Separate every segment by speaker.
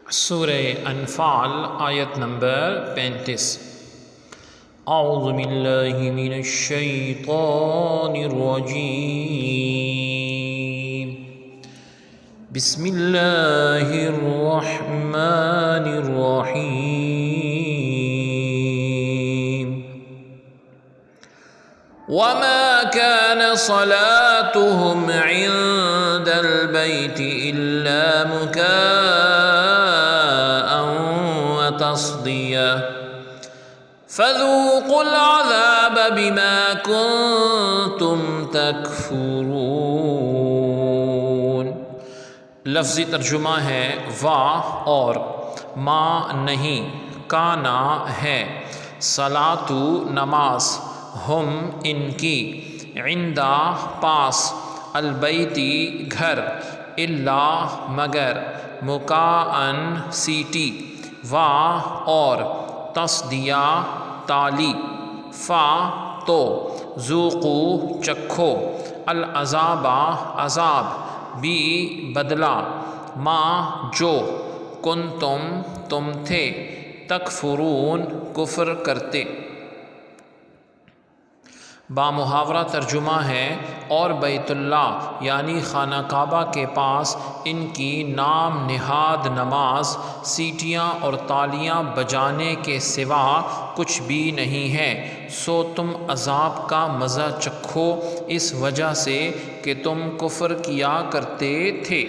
Speaker 1: سورہ انفال آیت نمبر 35۔ اعوذ باللہ من الشیطان الرجیم، بسم اللہ الرحمن الرحیم۔ وما كان صلاتهم عند البيت إلا مكاء وتصدية فذوقوا العذاب بما كنتم تكفرون۔ لفظی ترجمہ ہے واہ اور ما نہیں، کانا ہے، صلاتو نماز، ہم ان کی، عندہ پاس، البیتی گھر، الا مگر، مکاءً سیٹی، واہ اور، تصدیہ تالی، فا تو، ذوقو چکھو، العذاب عذاب، بی بدلہ، ما جو، کنتم تم تھے، تکفرون کفر کرتے۔ بامحاورہ ترجمہ ہے اور بیت اللہ یعنی خانہ کعبہ کے پاس ان کی نام نہاد نماز سیٹیاں اور تالیاں بجانے کے سوا کچھ بھی نہیں ہے، سو تم عذاب کا مزہ چکھو اس وجہ سے کہ تم کفر کیا کرتے تھے۔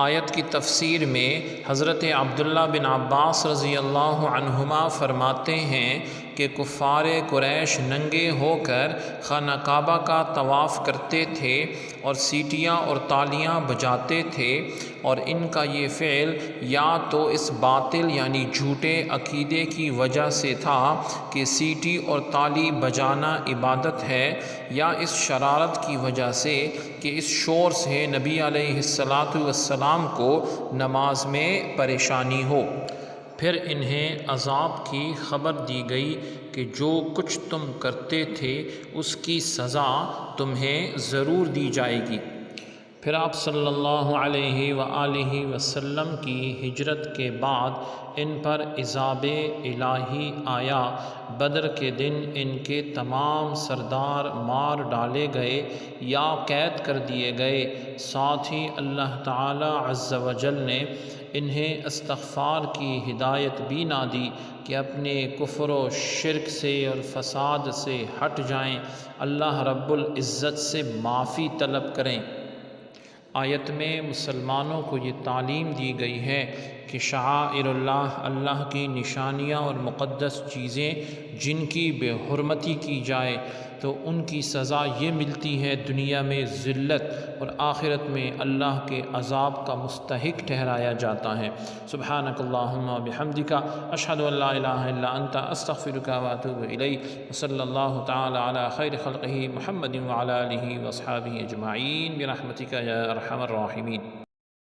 Speaker 1: آیت کی تفسیر میں حضرت عبداللہ بن عباس رضی اللہ عنہما فرماتے ہیں کہ کفار قریش ننگے ہو کر خانہ کعبہ کا طواف کرتے تھے اور سیٹیاں اور تالیاں بجاتے تھے، اور ان کا یہ فعل یا تو اس باطل یعنی جھوٹے عقیدے کی وجہ سے تھا کہ سیٹی اور تالی بجانا عبادت ہے، یا اس شرارت کی وجہ سے کہ اس شور سے نبی علیہ السلام کو نماز میں پریشانی ہو۔ پھر انہیں عذاب کی خبر دی گئی کہ جو کچھ تم کرتے تھے اس کی سزا تمہیں ضرور دی جائے گی۔ پھر آپ صلی اللہ علیہ وآلہ وسلم کی ہجرت کے بعد ان پر عذاب الہی آیا۔ بدر کے دن ان کے تمام سردار مار ڈالے گئے یا قید کر دیے گئے، ساتھ ہی اللہ تعالی عز و جل نے انہیں استغفار کی ہدایت بھی نہ دی کہ اپنے کفر و شرک سے اور فساد سے ہٹ جائیں، اللہ رب العزت سے معافی طلب کریں۔ آیت میں مسلمانوں کو یہ تعلیم دی گئی ہے کہ شعائر اللہ، اللہ کی نشانیاں اور مقدس چیزیں جن کی بے حرمتی کی جائے تو ان کی سزا یہ ملتی ہے دنیا میں ذلت، اور آخرت میں اللہ کے عذاب کا مستحق ٹھہرایا جاتا ہے۔ سبحانک اللہم و بحمدک، اشہد ان لا الہ الا انت، استغفرک و اتوب الیک، وصلی اللہ تعالی علی خیر خلقہ محمد وعلی آلہ واصحابہ اجمعین برحمتک یا ارحم الراحمین۔